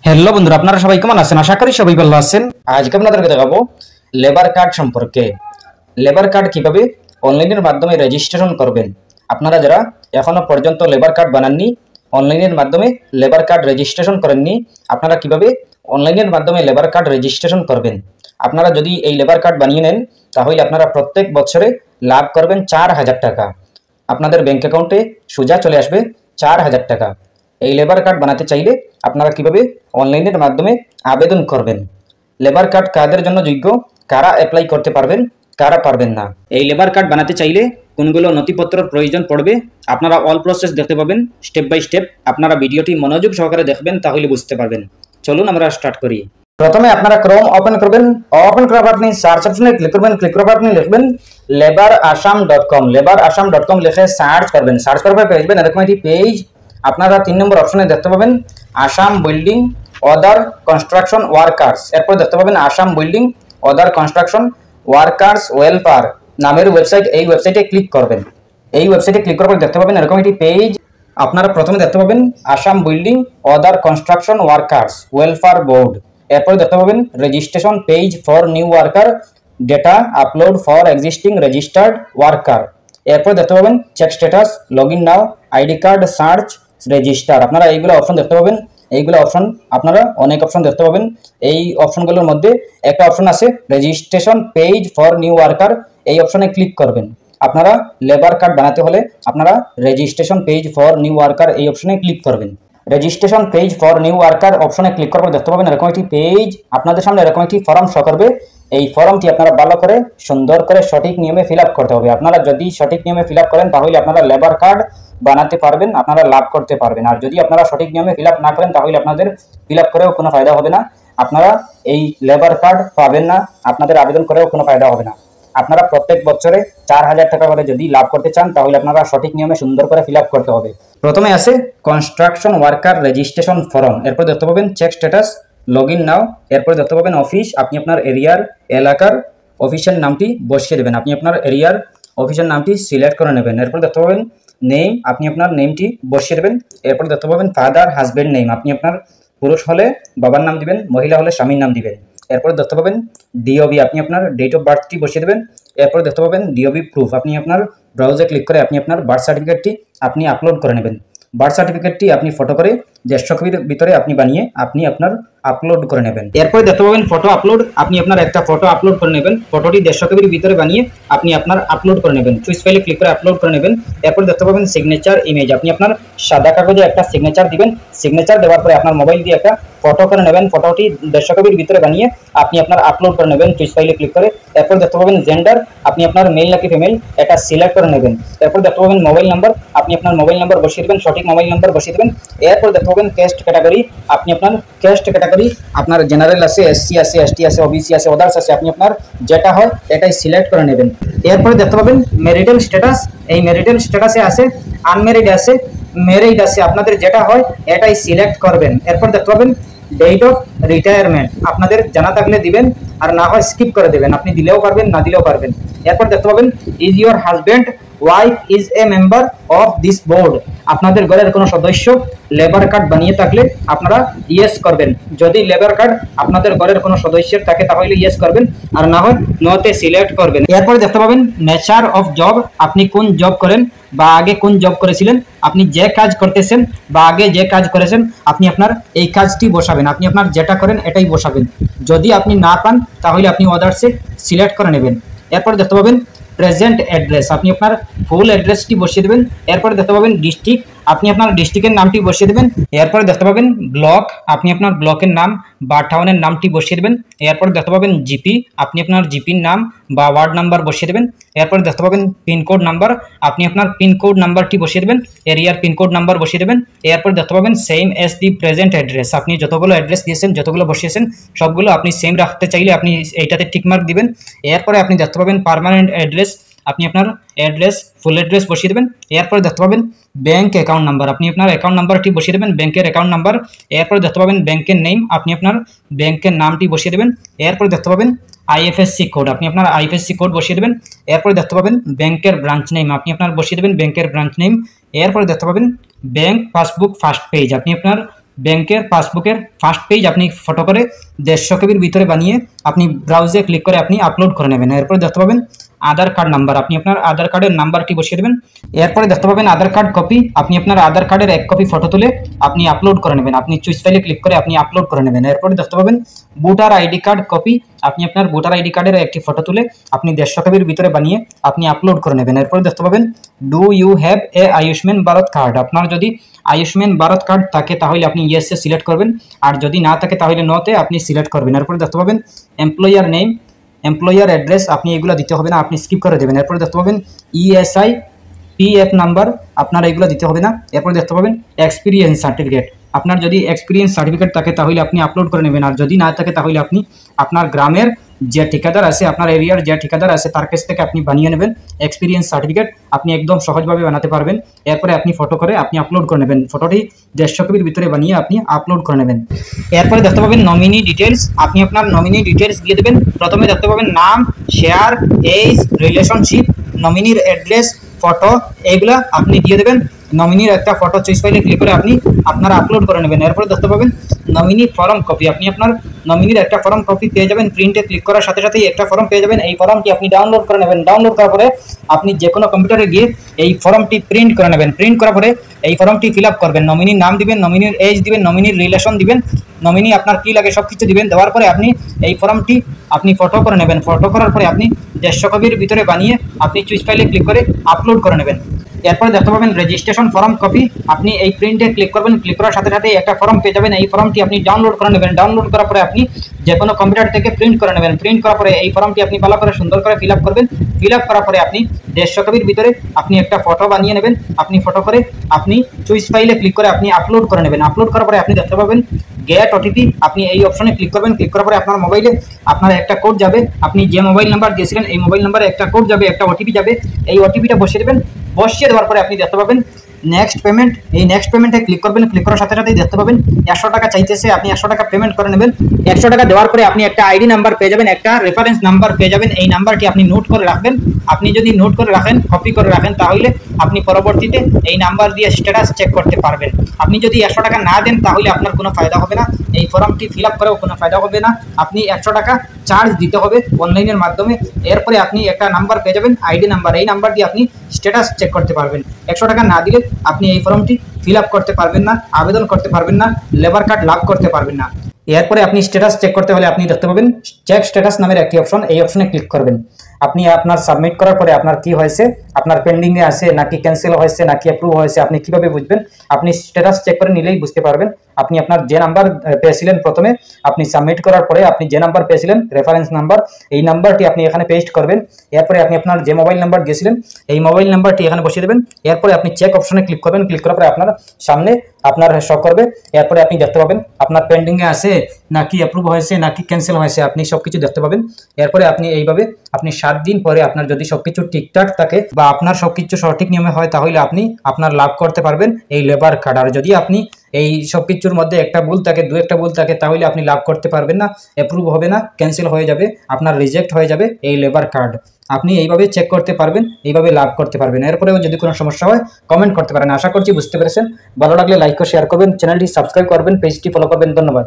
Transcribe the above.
Hello বন্ধুরা, আপনারা সবাই কেমন আছেন? আশা করি সবাই ভালো আছেন। আজকে আপনাদেরকে দেখাবো লেবার কার্ড সম্পর্কে। লেবার কার্ড কিভাবে অনলাইনের মাধ্যমে রেজিস্ট্রেশন করবেন। আপনারা যারা এখনো পর্যন্ত লেবার কার্ড বানাননি, অনলাইনের মাধ্যমে লেবার কার্ড রেজিস্ট্রেশন করেননি, আপনারা কিভাবে অনলাইনের মাধ্যমে লেবার কার্ড রেজিস্ট্রেশন করবেন। আপনারা যদি এই লেবার কার্ড বানিয়ে নেন, তাহলে আপনারা প্রত্যেক বছরে লাভ করবেন 4,000 টাকা। আপনাদের ব্যাংক অ্যাকাউন্টে সোজা চলে আসবে 4,000 টাকা। এই লেবার কার্ড বানাতে চাইলে আপনারা কিভাবে অনলাইনের মাধ্যমে আবেদন করবেন, লেবার কার্ড কাদের জন্য যোগ্য, কারা অ্যাপ্লাই করতে পারবেন, কারা পারবেন না, এই লেবার কার্ড বানাতে চাইলে কোনগুলো নথিপত্রের প্রয়োজন পড়বে, আপনারা অল প্রসেস দেখতে পাবেন স্টেপ বাই স্টেপ। আপনারা ভিডিওটি মনোযোগ সহকারে দেখবেন, তাহলে বুঝতে পারবেন। চলুন আমরা স্টার্ট করি। প্রথমে আপনারা ক্রোম ওপেন করবেন। ওপেন করার পর আপনি সার্চ অপশনে ক্লিক করবেন। ক্লিক করার পর আপনি লিখবেন lebarasam.com। lebarasam.com লিখে সার্চ করবেন। সার্চ করার পর পেয়ে যাবেন এরকম একটি পেজ। আপনারা 3 নম্বর অপশনে দেখতে পাবেন Assam building other construction workers. এরপর দেখতে পাবেন Assam building other construction workers welfare নামের ওয়েবসাইট। এই ওয়েবসাইটে ক্লিক করবেন। এই ওয়েবসাইটে ক্লিক করার পর দেখতে পাবেন এরকম একটি পেজ। আপনারা প্রথমে দেখতে পাবেন Assam building other construction workers welfare board. এরপর দেখতে পাবেন registration page for new worker, data upload for existing registered worker. এরপর দেখতে পাবেন check status, log in now, ID card search, register. আপনারা এইগুলো অপশন দেখতে পাবেন। এইগুলো অপশন আপনারা অনেক অপশন দেখতে পাবেন। এই অপশনগুলোর মধ্যে একটা অপশন আছে registration page for new worker. এই অপশনে ক্লিক করবেন। আপনারা লেবার কার্ড বানাতে হলে আপনারা registration page for new worker এই অপশনে ক্লিক করবেন। Registration page for new worker অপশনে ক্লিক করার পর দেখতে পাবেন এরকম একটি পেজ। আপনাদের সামনে এরকম একটি ফর্ম শো করবে। এই ফর্মটি আপনারা ভালো করে সুন্দর করে সঠিক নিয়মে ফিল আপ করতে হবে। আপনারা যদি সঠিক নিয়মে ফিল আপ করেন তাহলে আপনারা লেবার কার্ড বানাতে পারবেন, আপনারা লাভ করতে পারবেন। আর যদি আপনারা সঠিক নিয়মে ফিল আপ না করেন তাহলে আপনাদের ফিল আপ করেও কোনো ফায়দা হবে না, আপনারা এই লেবার কার্ড পাবেন না, আপনাদের আবেদন করেও কোনো ফায়দা হবে না। আপনারা প্রত্যেক বছরে 4,000 টাকা করে যদি লাভ করতে চান তাহলে আপনারা সঠিক নিয়মে সুন্দর করে ফিল আপ করতে হবে। প্রথমে আছে কনস্ট্রাকশন ওয়ার্কার রেজিস্ট্রেশন ফর্ম। এরপর দেখতে পাবেন check status, log in now. এরপর দেখতে পাবেন অফিস। আপনি আপনার এরিয়ার এলাকার অফিসের নামটি বসিয়ে দেবেন। আপনি আপনার এরিয়ার অফিসের নামটি সিলেক্ট করে নেবেন। এরপর দেখতে পাবেন নেম, আপনি আপনার নেমটি বসিয়ে দেবেন। এরপর দেখতে পাবেন ফাদার হাজব্যান্ড নেম, আপনি আপনার পুরুষ হলে বাবার নাম দিবেন, মহিলা হলে স্বামীর নাম দিবেন। এরপর দেখতে পাবেন ডিওবি, আপনি আপনার ডেট অফ বার্থটি বসিয়ে দেবেন। এরপর দেখতে পাবেন ডিওবি প্রুফ, আপনি আপনার ব্রাউজারে ক্লিক করে আপনি আপনার বার্থ সার্টিফিকেটটি আপনি আপলোড করে নেবেন। বার্থ সার্টিফিকেটটি আপনি ফটো করে জ্যেষ্ঠ কপির ভিতরে আপনি বানিয়ে আপনি আপনার আপলোড করে নেবেন। এরপর দেখতে পাবেন ফটো আপলোড, আপনি আপনার একটা ফটো আপলোড করে নেবেন। ফটোটি জ্যেষ্ঠ কপির ভিতরে বানিয়ে আপনি আপনার আপলোড করে নেবেন। চুইস ফাইলে ক্লিক করে আপলোড করে নেবেন। এরপর দেখতে পাবেন সিগনেচার ইমেজ, আপনি আপনার সাদা কাগজে একটা সিগনেচার দিবেন। সিগনেচার দেওয়ার পরে আপনার মোবাইল দিয়ে একটা ফটো করে নেবেন। ফটোটি জ্যেষ্ঠ কপির ভিতরে বানিয়ে আপনি আপনার আপলোড করে নেবেন চুইস ফাইলে ক্লিক করে। এরপর দেখতে পাবেন জেন্ডার, আপনি আপনার মেল নাকি ফিমেল এটা সিলেক্ট করে নেবেন। এরপর দেখতে পাবেন মোবাইল নাম্বার, আপনি আপনার মোবাইল নাম্বার বসিয়ে দেবেন, সঠিক মোবাইল নাম্বার বসিয়ে দেবেন। এরপর দেখতে পাবেন ক্যাস্ট ক্যাটাগরি, আপনি আপনার ক্যাস্ট ক্যাটাগরি আপনার জেনারেল আছে, এসসি আছে, এসটি আছে, ওবিসি আছে, আদার্স আছে, আপনি আপনার যেটা হয় এটাই সিলেক্ট করে নেবেন। এরপরে দেখতে পাবেন ম্যারিটাল স্ট্যাটাস, এই ম্যারিটাল স্ট্যাটাসে আছে আনম্যারিড আছে, ম্যারিড আছে, আপনাদের যেটা হয় এটাই সিলেক্ট করবেন। এরপর দেখতে পাবেন ডেট অফ রিটায়ারমেন্ট, আপনাদের জানা থাকলে দিবেন, আর না হয় স্কিপ করে দেবেন, আপনি দিলেও পারবেন না দিলেও পারবেন। এরপর দেখতে পাবেন is your husband wife is a member of this board, আপনাদের ঘরের কোনো সদস্য লেবার কার্ড বানিয়ে থাকলে আপনারা ইয়েস করবেন। যদি লেবার কার্ড আপনাদের ঘরের কোনো সদস্যের থাকে তাহলে ইয়েস করবেন, আর না হয় নোতে সিলেক্ট করবেন। এরপর দেখতে পাবেন নেচার অফ জব, আপনি কোন জব করেন বা আগে কোন জব করেছিলেন, আপনি যে কাজ করতেছেন বা আগে যে কাজ করেছেন আপনি আপনার এই কাজটি বসাবেন, আপনি আপনার যেটা করেন এটাই বসাবেন। যদি আপনি না পান তাহলে আপনি আদার্সে সিলেক্ট করে নেবেন। এরপর দেখতে পাবেন প্রেজেন্ট অ্যাড্রেস, আপনি আপনার ফুল অ্যাড্রেসটি বসিয়ে দেবেন। এরপরে দেখতে পাবেন ডিস্ট্রিক্ট, আপনি আপনার ডিস্ট্রিক্টের নামটি বসিয়ে দেবেন। এরপরে দেখতে পাবেন ব্লক, আপনি আপনার ব্লকের নাম বা টাউনের নামটি বসিয়ে দেবেন। এরপরে দেখতে পাবেন জিপি, আপনি আপনার জিপির নাম বা ওয়ার্ড নাম্বার বসিয়ে দেবেন। এরপরে দেখতে পাবেন পিনকোড নাম্বার, আপনি আপনার পিনকোড নাম্বারটি বসিয়ে দেবেন, এরিয়ার পিনকোড নাম্বার বসিয়ে দেবেন। এরপর দেখতে পাবেন same S the present address, আপনি যতগুলো অ্যাড্রেস দিয়েছেন যতগুলো বসিয়েছেন সবগুলো আপনি সেম রাখতে চাইলে আপনি এইটাতে টিকমার্ক দিবেন। এরপরে আপনি দেখতে পাবেন পার্মানেন্ট অ্যাড্রেস, আপনি আপনার অ্যাড্রেস ফুল অ্যাড্রেস বসিয়ে দেবেন। এরপরে দেখতে পাবেন ব্যাংক অ্যাকাউন্ট নাম্বার, আপনি আপনার অ্যাকাউন্ট নাম্বারটি বসিয়ে দেবেন, ব্যাংকের অ্যাকাউন্ট নাম্বার। এরপরে দেখতে পাবেন ব্যাংকের নেম, আপনি আপনার ব্যাংকের নামটি বসিয়ে দেবেন। এরপরে দেখতে পাবেন আইএফএসসি কোড, আপনি আপনার আইএফএসসি কোড বসিয়ে দেবেন। এরপরে দেখতে পাবেন ব্যাংকের ব্রাঞ্চ নেম, আপনি আপনার বসিয়ে দেবেন ব্যাংকের ব্রাঞ্চ নেম। এরপরে দেখতে পাবেন ব্যাংক পাসবুক ফার্স্ট পেজ, আপনি আপনার ব্যাংকের পাসবুকের ফার্স্ট পেজ আপনি ফটো করে 150 কেবির ভিতরে বানিয়ে আপনি ব্রাউজে ক্লিক করে আপনি আপলোড করে নেবেন। এরপরে দেখতে পাবেন আধার কার্ড নাম্বার, আপনি আপনার আধার কার্ডের নাম্বারটি বসিয়ে দেবেন। এরপরে দেখতে পাবেন আধার কার্ড কপি, আপনি আপনার আধার কার্ডের 1 কপি ফটো তুলে আপনি আপলোড করে নেবেন। আপনি চুজ ফাইলে ক্লিক করে আপনি আপলোড করে নেবেন। এরপরে দেখতে পাবেন ভোটার আইডি কার্ড কপি, আপনি আপনার ভোটার আইডি কার্ডের একটি ফটো তুলে আপনি 150 কেবির ভিতরে বানিয়ে আপনি আপলোড করে নেবেন। এরপরে দেখতে পাবেন do you have a Ayushman Bharat card, আপনার যদি আয়ুষ্মান ভারত কার্ড থাকে তাহলে আপনি ইয়েসে সিলেক্ট করবেন, আর যদি না থাকে তাহলে নোতে আপনি সিলেক্ট করবেন। এরপরে দেখতে পাবেন এমপ্লয়ার নেম, এমপ্লয়ার অ্যাড্রেস, আপনি এগুলো দিতে হবে না, আপনি স্কিপ করে দেবেন। এরপরে দেখতে পাবেন ইএসআই পিএফ নাম্বার, আপনার এগুলো দিতে হবে না। এরপরে দেখতে পাবেন এক্সপিরিয়েন্স সার্টিফিকেট, আপনার যদি এক্সপিরিয়েন্স সার্টিফিকেট থাকে তাহলে আপনি আপলোড করে নেবেন, আর যদি না থাকে তাহলে আপনি আপনার গ্রামের যে ঠিকাদার আছে, আপনার এরিয়ার যে ঠিকাদার আছে তার কাছ থেকে আপনি বানিয়ে নেবেন এক্সপিরিয়েন্স সার্টিফিকেট। আপনি একদম সহজভাবে বানাতে পারবেন। এরপরে আপনি ফটো করে আপনি আপলোড করে নেবেন, ফটোটি 150 কেবির ভিতরে বানিয়ে আপনি আপলোড করে নেবেন। এরপরে দেখতে পাবেন নমিনি ডিটেলস, আপনি আপনার নমিনি ডিটেলস দিয়ে দেবেন। প্রথমে দেখতে পাবেন নাম, শেয়ার, এজ, রিলেশনশিপ, নমিনির অ্যাড্রেস, ফটো, এইগুলা আপনি দিয়ে দেবেন। নমিনির একটা ফটো চয়েস ফাইলে ক্লিক করে আপনি আপনারা আপলোড করে নেবেন। এরপরে দেখতে পাবেন নমিনি ফর্ম কপি, আপনি আপনার নমিনির একটা ফর্ম কপি পেয়ে যাবেন। প্রিন্টে ক্লিক করার সাথে সাথেই একটা ফর্ম পেয়ে যাবেন, এই ফর্মটি আপনি ডাউনলোড করে নেবেন। ডাউনলোড করার পরে আপনি যে কোনো কম্পিউটারে গিয়ে এই ফর্মটি প্রিন্ট করে নেবেন। প্রিন্ট করার পরে এই ফর্মটি ফিল আপ করবেন, নমিনির নাম দিবেন, নমিনির এজ দিবেন, নমিনির রিলেশন দিবেন, নমিনি আপনার কী লাগে সব কিছু দিবেন। দেওয়ার পরে আপনি এই ফর্মটি আপনি ফটো করে নেবেন। ফটো করার পরে আপনি 150 কেবির ভিতরে বানিয়ে আপনি চুজ ফাইলে ক্লিক করে আপলোড করে নেবেন। এরপরে দেখতে পাবেন রেজিস্ট্রেশন ফর্ম কপি, আপনি এই প্রিন্টে ক্লিক করবেন। ক্লিক করার সাথে সাথে একটা ফর্ম পেয়ে যাবেন, এই ফর্মটি আপনি ডাউনলোড করে নেবেন। ডাউনলোড করার পরে আপনি যে কোনো কম্পিউটার থেকে প্রিন্ট করে নেবেন। প্রিন্ট করার পরে এই ফর্মটি আপনি ভালো করে সুন্দর করে ফিল আপ করবেন। ফিল আপ করার পরে আপনি 150 কেবির ভিতরে আপনি একটা ফটো বানিয়ে নেবেন। আপনি ফটো করে আপনি চুইস ফাইলে ক্লিক করে আপনি আপলোড করে নেবেন। আপলোড করার পরে আপনি দেখতে পাবেন গেট ওটিপি, আপনি এই অপশনে ক্লিক করবেন। ক্লিক করার পরে আপনার মোবাইলে আপনার একটা কোড যাবে, আপনি যে মোবাইল নাম্বার দিয়েছিলেন এই মোবাইল নাম্বারে একটা কোড যাবে, একটা ওটিপি যাবে। এই ওটিপিটা বসিয়ে দেবেন। বসিয়ে দেওয়ার পরে আপনি দেখতে পাবেন নেক্সট পেমেন্ট, এই নেক্সট পেমেন্টে ক্লিক করবেন। ক্লিক করার সাথে সাথেই দেখতে পাবেন 100 টাকা চাইতেছে, আপনি 100 টাকা পেমেন্ট করে নেবেন। 100 টাকা দেওয়ার পরে আপনি একটা আইডি নাম্বার পেয়ে যাবেন, একটা রেফারেন্স নাম্বার পেয়ে যাবেন। এই নাম্বারটি আপনি নোট করে রাখবেন। আপনি যদি নোট করে রাখেন, কপি করে রাখেন, তাহলে আপনি পরবর্তীতে এই নাম্বার দিয়ে স্ট্যাটাস চেক করতে পারবেন। আপনি যদি 100 টাকা না দেন তাহলে আপনার কোনো ফায়দা হবে না, এই ফর্মটি ফিল আপ করেও কোনো ফায়দা হবে না। আপনি 100 টাকা চার্জ দিতে হবে অনলাইনের মাধ্যমে। এরপরে আপনি একটা নাম্বার পেয়ে যাবেন, আইডি নাম্বার, এই নাম্বার দিয়ে আপনি স্ট্যাটাস চেক করতে পারবেন। 100 টাকা না দিলে আপনি এই ফর্মটি ফিল আপ করতে পারবেন না, আবেদন করতে পারবেন না, লেবার কার্ড লাভ করতে পারবেন না। এরপরে আপনি স্ট্যাটাস চেক করতে হলে আপনি দেখতে পাবেন চেক স্ট্যাটাস নামের একটি অপশন, এই অপশনে ক্লিক করবেন। আপনি আপনার সাবমিট করার পরে আপনার কি হয়েছে, আপনার পেন্ডিংয়ে আছে নাকি ক্যান্সেল হয়েছে নাকি অ্যাপ্রুভ হয়েছে, আপনি কিভাবে বুঝবেন? আপনি স্ট্যাটাস চেক করে নিলেই বুঝতে পারবেন। আপনি আপনার যে নাম্বার পেয়েছিলেন প্রথমে, আপনি সাবমিট করার পরে আপনি যে নাম্বার পেয়েছিলেন রেফারেন্স নাম্বার, এই নাম্বারটি আপনি এখানে পেস্ট করবেন। এরপরে আপনি আপনার যে মোবাইল নাম্বার দিয়েছিলেন এই মোবাইল নাম্বারটি এখানে বসিয়ে দেবেন। এরপরে আপনি চেক অপশনে ক্লিক করবেন। ক্লিক করার পরে আপনার সামনে আপনার শো করবে। এরপরে আপনি দেখতে পাবেন আপনার পেন্ডিংয়ে আছে নাকি অ্যাপ্রুভ হয়েছে নাকি ক্যান্সেল হয়েছে, আপনি সব কিছু দেখতে পাবেন। এরপরে আপনি এইভাবে আপনি 7 দিন পরে আপনার যদি সবকিছু ঠিকঠাক থাকে বা আপনার সবকিছু সঠিক নিয়মে হয় তাহলে আপনি আপনার লাভ করতে পারবেন এই লেবার কার্ড। আর যদি আপনি এই সব কিছুর মধ্যে একটা ভুল থাকে, দু একটা ভুল থাকে, তাহলে আপনি লাভ করতে পারবেন না, অ্যাপ্রুভ হবে না, ক্যান্সেল হয়ে যাবে, আপনার রিজেক্ট হয়ে যাবে এই লেবার কার্ড। আপনি এইভাবে চেক করতে পারবেন, এইভাবে লাভ করতে পারবেন। এরপরেও যদি কোনো সমস্যা হয় কমেন্ট করতে পারেন। আশা করছি বুঝতে পেরেছেন। ভালো লাগলে লাইক ও শেয়ার করবেন, চ্যানেলটি সাবস্ক্রাইব করবেন, পেজটি ফলো করবেন। ধন্যবাদ।